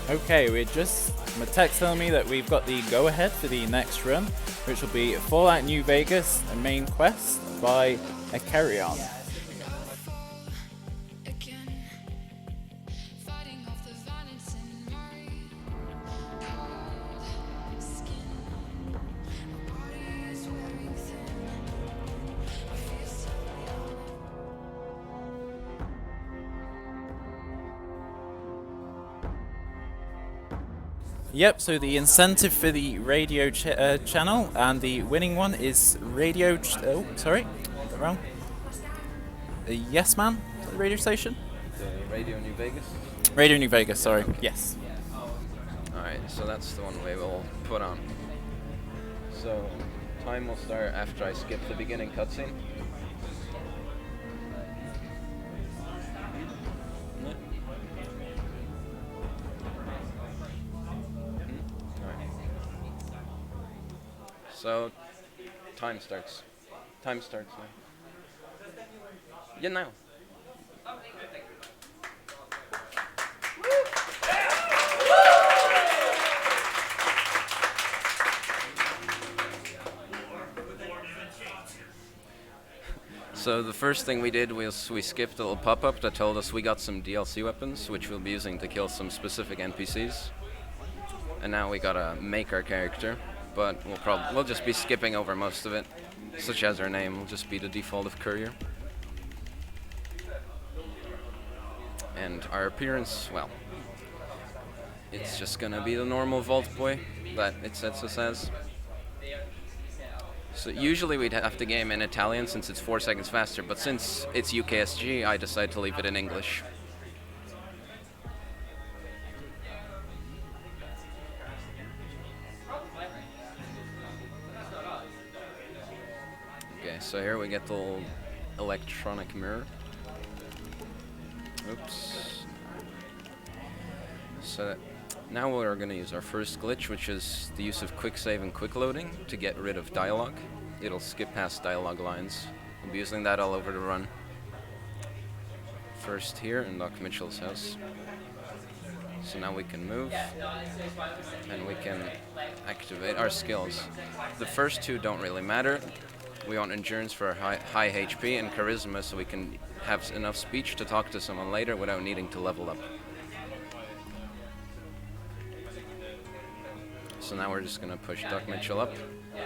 Okay, my text telling me that we've got the go-ahead for the next run, which will be Fallout New Vegas, a main quest by Akarion. Yep, so the incentive for the radio channel and the winning one is wrong. Yes Man, the radio station? The Radio New Vegas? Radio New Vegas, sorry. Yes. Alright, so that's the one we will put on. So, time will start after I skip the beginning cutscene. So, time starts. Time starts now. Yeah, now. So the first thing we did was we skipped a little pop-up that told us we got some DLC weapons, which we'll be using to kill some specific NPCs. And now we gotta make our character. But we'll just be skipping over most of it, such as our name will just be the default of Courier. And our appearance, well, it's just gonna be the normal Vault Boy that it sets us as. So usually we'd have the game in Italian since it's 4 seconds faster, but since it's UKSG, I decided to leave it in English. Okay, so here we get the little electronic mirror. Oops. So now we're going to use our first glitch, which is the use of quick save and quick loading to get rid of dialogue. It'll skip past dialogue lines. We'll be using that all over the run. First here in Doc Mitchell's house. So now we can move, and we can activate our skills. The first two don't really matter. We want endurance for our high HP and charisma so we can have enough speech to talk to someone later without needing to level up. So now we're just going to push Doc Mitchell up,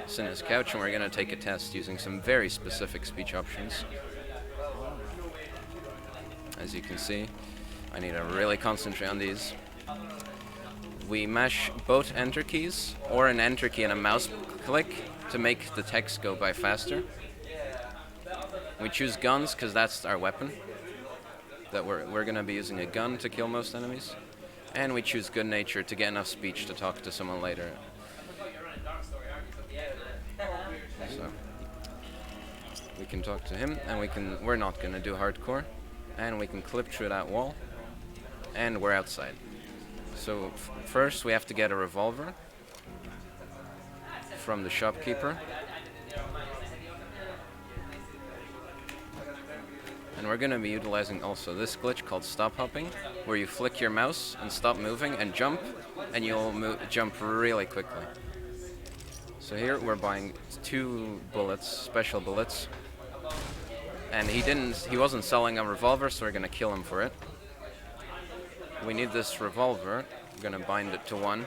sit in his couch, and we're going to take a test using some very specific speech options. As you can see, I need to really concentrate on these. We mash both enter keys, or an enter key and a mouse click, to make the text go by faster. We choose guns because that's our weapon. That we're going to be using a gun to kill most enemies. And we choose good nature to get enough speech to talk to someone later. So we can talk to him, and we're not going to do hardcore. And we can clip through that wall, and we're outside. So first we have to get a revolver from the shopkeeper. And we're going to be utilizing also this glitch called stop hopping, where you flick your mouse and stop moving and jump, and you'll jump really quickly. So here we're buying 2 bullets, special bullets. And he wasn't selling a revolver, so we're going to kill him for it. We need this revolver. We're going to bind it to 1.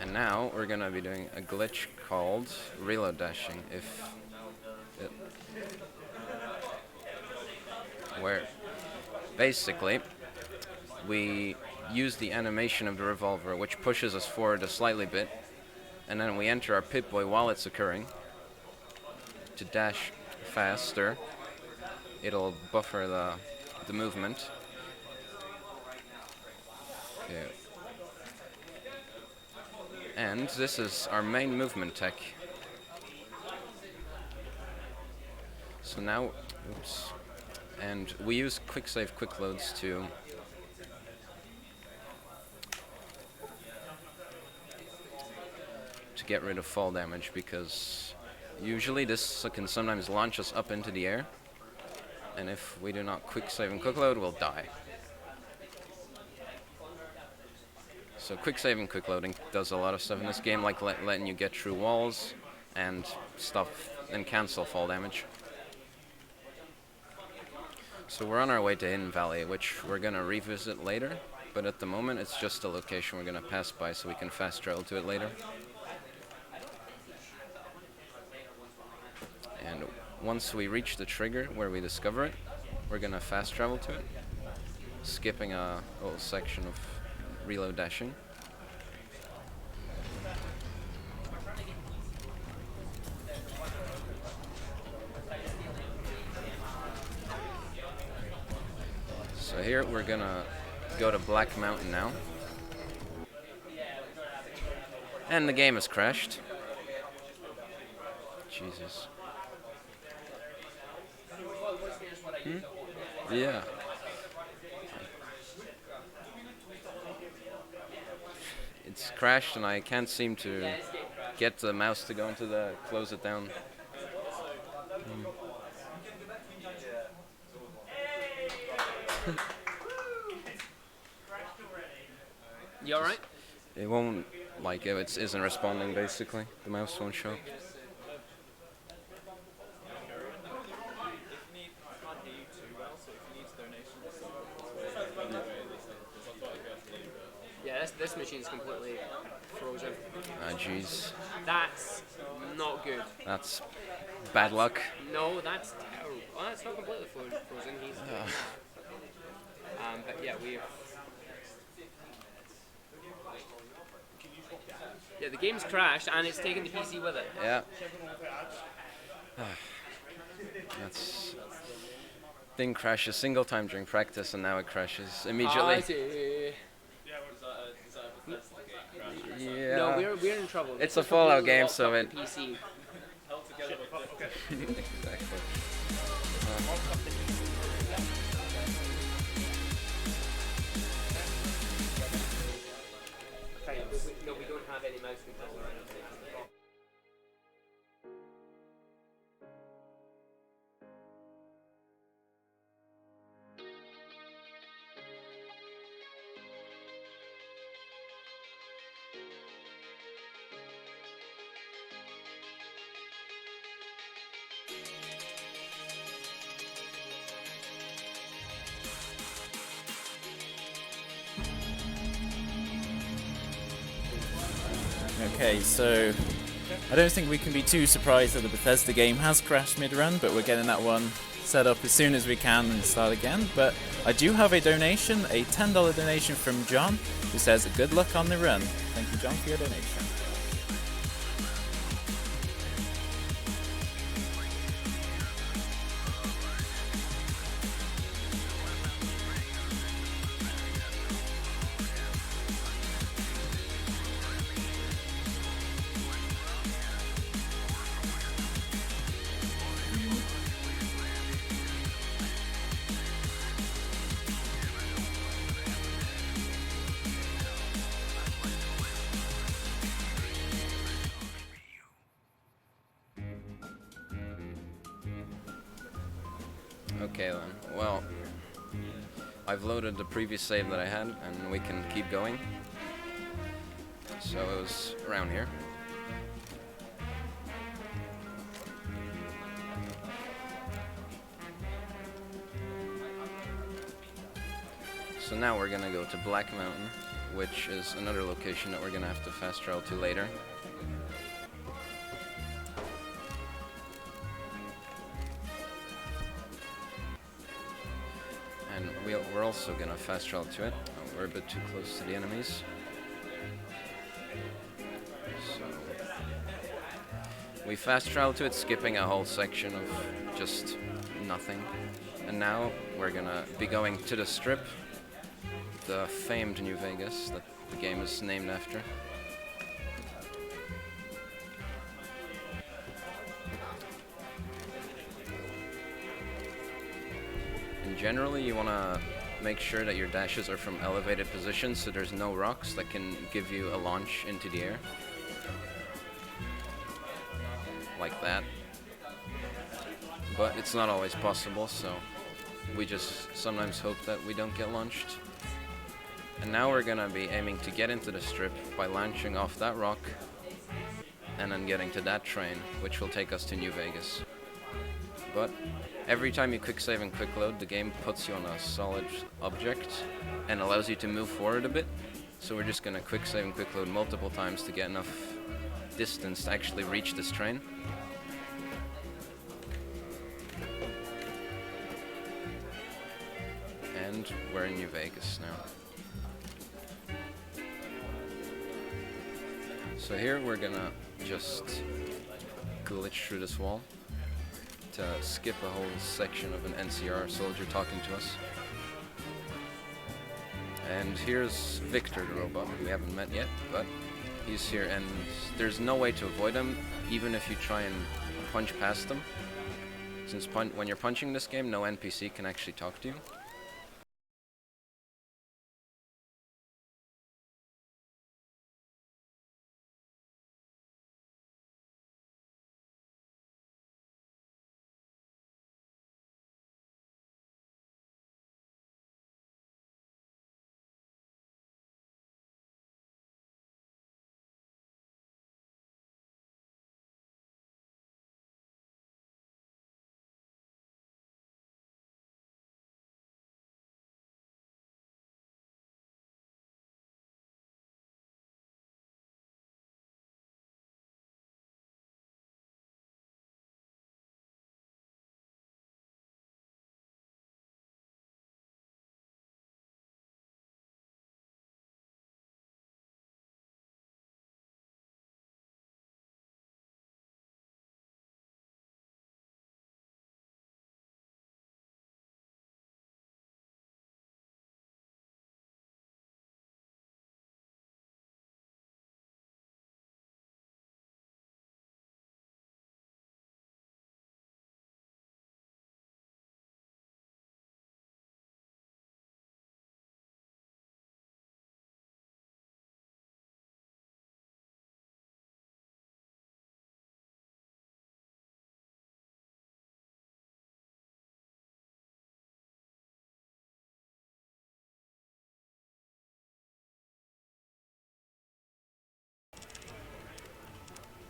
And now we're going to be doing a glitch called reload dashing. Where basically we use the animation of the revolver, which pushes us forward a slightly bit, and then we enter our Pip-Boy while it's occurring to dash faster. It'll buffer the movement. Yeah. And this is our main movement tech. So now, oops. And we use quick save, quick loads to get rid of fall damage, because usually this can sometimes launch us up into the air, and if we do not quick save and quick load, we'll die. So quick save and quick loading does a lot of stuff in this game, like letting you get through walls and stuff and cancel fall damage. So we're on our way to Hidden Valley, which we're going to revisit later, but at the moment it's just a location we're going to pass by so we can fast travel to it later. And once we reach the trigger where we discover it, we're going to fast travel to it, skipping a little section of reload dashing. So here we're gonna go to Black Mountain now. And the game has crashed. Jesus. Yeah. It's crashed and I can't seem to get the mouse to go into the close it down. You alright? It won't, like, it isn't responding basically. The mouse won't show up. Yeah, this machine's completely frozen. Ah, jeez. That's not good. That's bad luck. No, that's terrible. Oh, it's not completely frozen. He's doing that. But yeah, yeah, the game's crashed and it's taken the PC with it. Yeah. That's... Didn't crash a single time during practice and now it crashes immediately. I see. Yeah. No, we're in trouble. It's a Fallout game, so it... PC. Exactly. No, we don't have any mouse control or anything. Okay, so I don't think we can be too surprised that the Bethesda game has crashed mid-run, but we're getting that one set up as soon as we can and start again. But I do have a donation, a $10 donation from John, who says, good luck on the run. Thank you, John, for your donation. Okay then, well, I've loaded the previous save that I had and we can keep going. So it was around here. So now we're gonna go to Black Mountain, which is another location that we're gonna have to fast travel to later. And we're also gonna fast travel to it. We're a bit too close to the enemies. So we fast travel to it, skipping a whole section of just nothing. And now we're gonna be going to the Strip, the famed New Vegas that the game is named after. And generally you want to make sure that your dashes are from elevated positions so there's no rocks that can give you a launch into the air. Like that. But it's not always possible, so we just sometimes hope that we don't get launched. And now we're gonna be aiming to get into the strip by launching off that rock and then getting to that train, which will take us to New Vegas. But every time you quick save and quick load, the game puts you on a solid object and allows you to move forward a bit. So we're just gonna quick save and quick load multiple times to get enough distance to actually reach this train. And we're in New Vegas now. So here we're gonna just glitch through this wall to skip a whole section of an NCR soldier talking to us. And here's Victor, the robot, who we haven't met yet, but he's here, and there's no way to avoid him, even if you try and punch past him. Since when you're punching this game, no NPC can actually talk to you.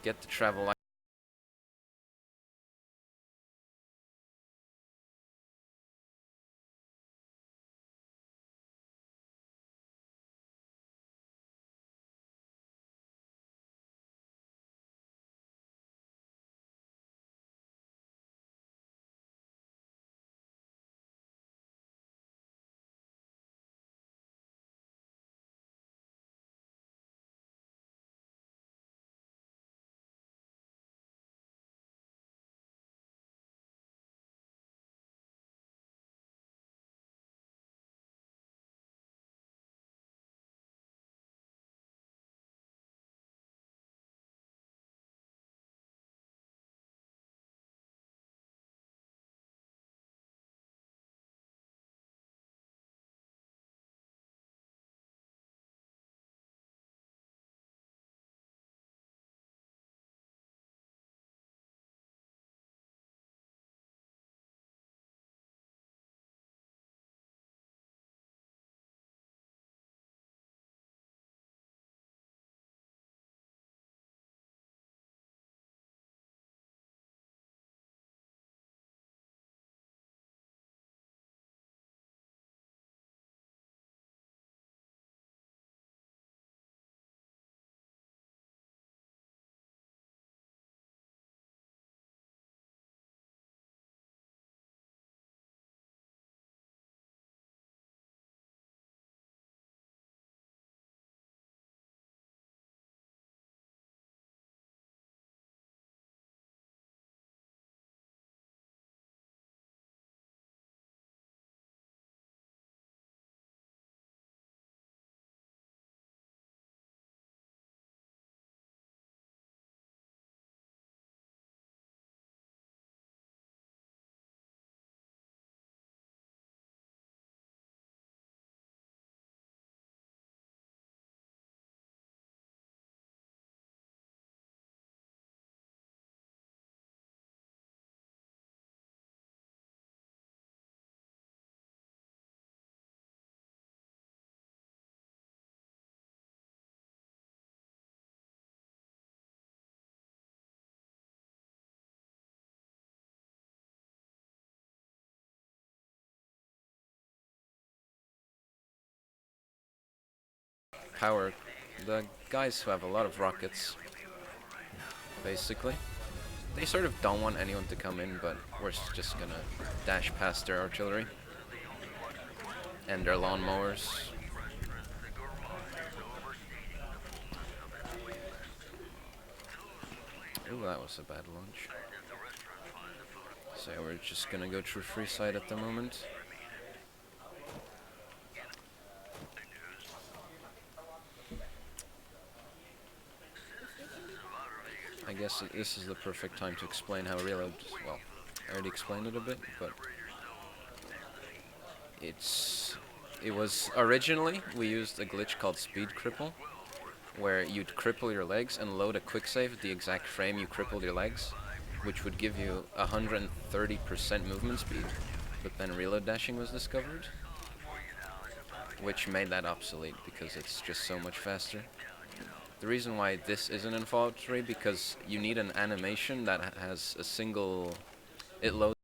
Get the travel the guys who have a lot of rockets, basically. They sort of don't want anyone to come in, but we're just gonna dash past their artillery and their lawnmowers. Ooh, that was a bad launch. So yeah, we're just gonna go through free side at the moment. I guess this is the perfect time to explain how reload. Well, I already explained it a bit, but it was originally we used a glitch called speed cripple, where you'd cripple your legs and load a quick save at the exact frame you crippled your legs, which would give you 130% movement speed. But then reload dashing was discovered, which made that obsolete because it's just so much faster. The reason why this isn't in Fallout 3 because you need an animation that has a single. It loads.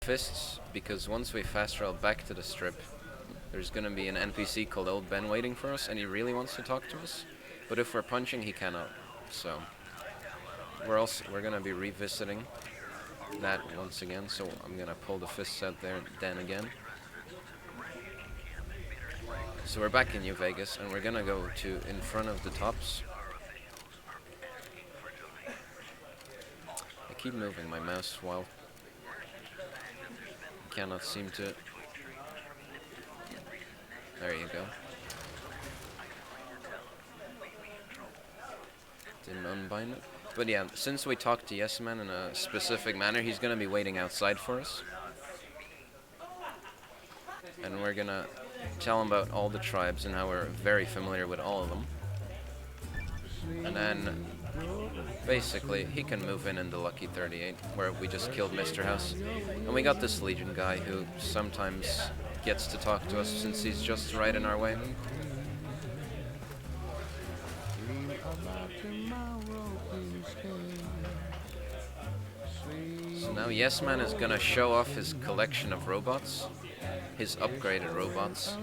Fists, because once we fast travel back to the strip, there's gonna be an NPC called Old Ben waiting for us, and he really wants to talk to us. But if we're punching, he cannot. So we're gonna be revisiting that once again. So I'm gonna pull the fists out there then again. So we're back in New Vegas, and we're gonna go to in front of the tops. I keep moving my mouse while cannot seem to. There you go. Didn't unbind it. But yeah, since we talked to Yes Man in a specific manner, he's gonna be waiting outside for us. And we're gonna tell him about all the tribes and how we're very familiar with all of them. And then, basically, he can move in the Lucky 38, where we just killed Mr. House. And we got this Legion guy who sometimes gets to talk to us since he's just right in our way. So now Yes Man is gonna show off his collection of robots, his upgraded robots,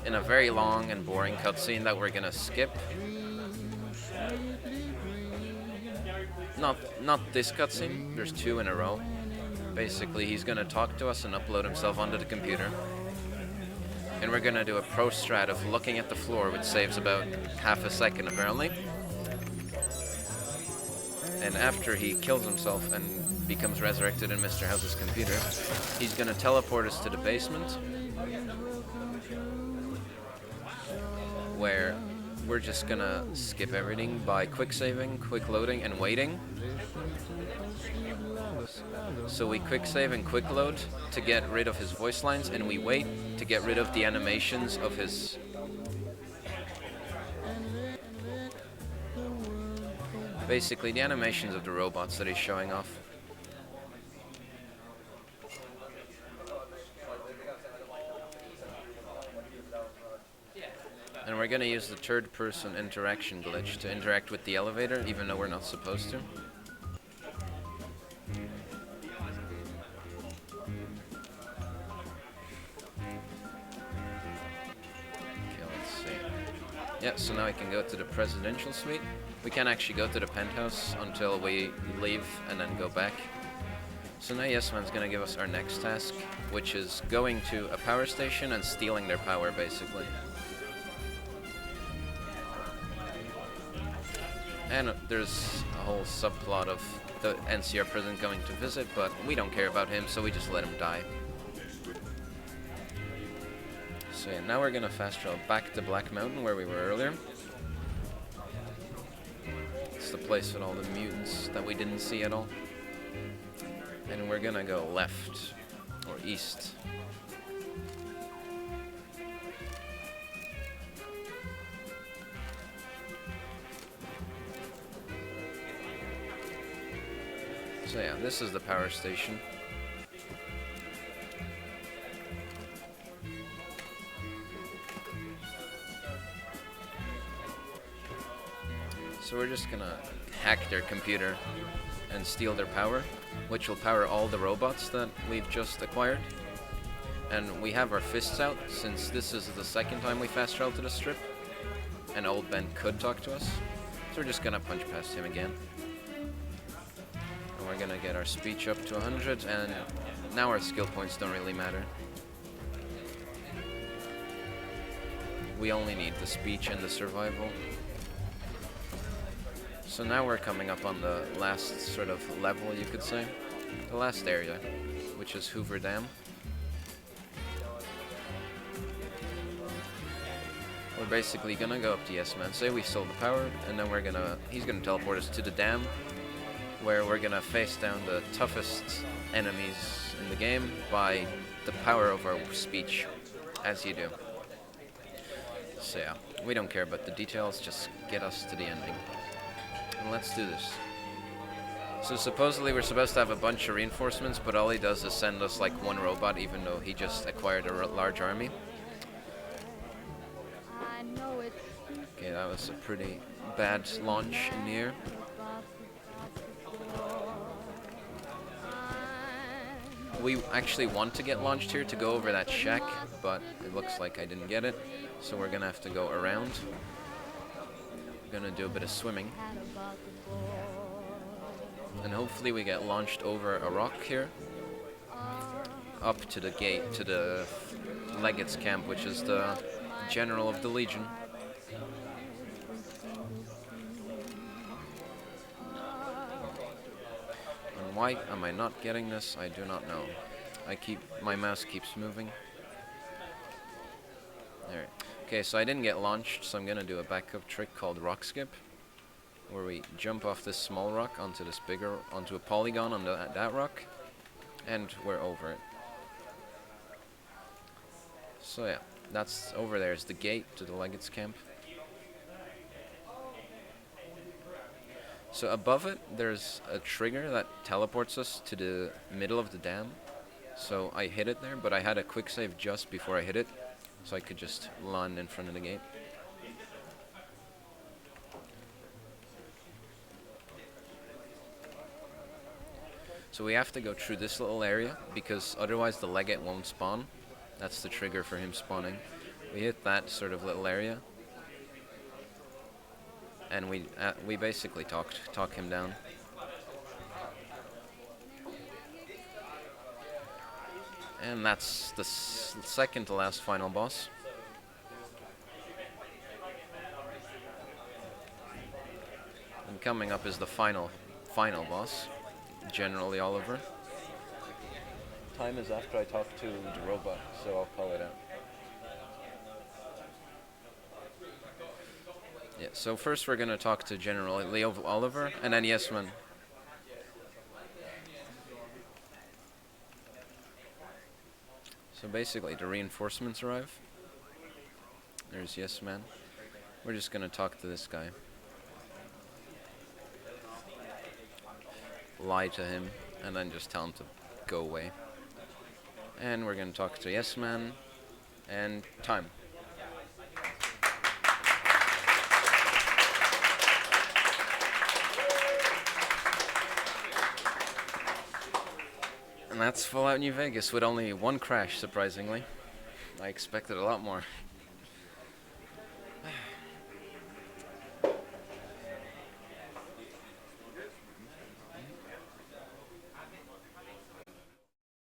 in a very long and boring cutscene that we're gonna skip. Not this cutscene, there's two in a row. Basically, he's gonna talk to us and upload himself onto the computer. And we're gonna do a pro strat of looking at the floor, which saves about half a second apparently. And after he kills himself and becomes resurrected in Mr. House's computer, he's gonna teleport us to the basement, where we're just gonna skip everything by quick saving, quick loading, and waiting. So we quick save and quick load to get rid of his voice lines, and we wait to get rid of the animations of his... Basically, the animations of the robots that he's showing off. And we're gonna use the third-person interaction glitch to interact with the elevator, even though we're not supposed to. Yeah, so now we can go to the presidential suite. We can't actually go to the penthouse until we leave and then go back. So now Yes Man's gonna give us our next task, which is going to a power station and stealing their power, basically. And there's a whole subplot of the NCR president going to visit, but we don't care about him, so we just let him die. So yeah, now we're gonna fast travel back to Black Mountain where we were earlier. It's the place with all the mutants that we didn't see at all. And we're gonna go left, or east. So yeah, this is the power station. So we're just gonna hack their computer and steal their power, which will power all the robots that we've just acquired. And we have our fists out, since this is the second time we fast travel to the strip, and Old Ben could talk to us. So we're just gonna punch past him again. And we're gonna get our speech up to 100, and now our skill points don't really matter. We only need the speech and the survival. So now we're coming up on the last sort of level, you could say. The last area, which is Hoover Dam. We're basically gonna go up to Yes Man, say we stole the power, and then he's gonna teleport us to the dam, where we're gonna face down the toughest enemies in the game by the power of our speech, as you do. So yeah, we don't care about the details, just get us to the ending. And let's do this. So supposedly we're supposed to have a bunch of reinforcements, but all he does is send us like one robot, even though he just acquired a large army. Okay, that was a pretty bad launch in the air. We actually want to get launched here to go over that shack, but it looks like I didn't get it, so we're gonna have to go around. We're gonna do a bit of swimming. And hopefully we get launched over a rock here, up to the gate, to the Legate's camp, which is the general of the Legion. And why am I not getting this? I do not know. My mouse keeps moving. There. Okay, so I didn't get launched, so I'm gonna do a backup trick called rock skip. where we jump off this small rock onto this bigger, onto a polygon on that rock, and we're over it. So yeah, that's over there is the gate to the Legates camp. So above it, there's a trigger that teleports us to the middle of the dam. So I hit it there, but I had a quick save just before I hit it, so I could just land in front of the gate. So we have to go through this little area, because otherwise the Legate won't spawn. That's the trigger for him spawning. We hit that sort of little area, and we basically talk him down. And that's the second to last final boss. And coming up is the final boss, General Oliver. Time is after I talk to the robot, so I'll call it out. Yeah, so first we're gonna talk to General Oliver, and then Yesman. So basically, the reinforcements arrive. There's Yes Man. We're just gonna talk to this guy. Lie to him, and then just tell him to go away. And we're gonna talk to Yes Man, and time. And that's Fallout New Vegas with only one crash, surprisingly. I expected a lot more.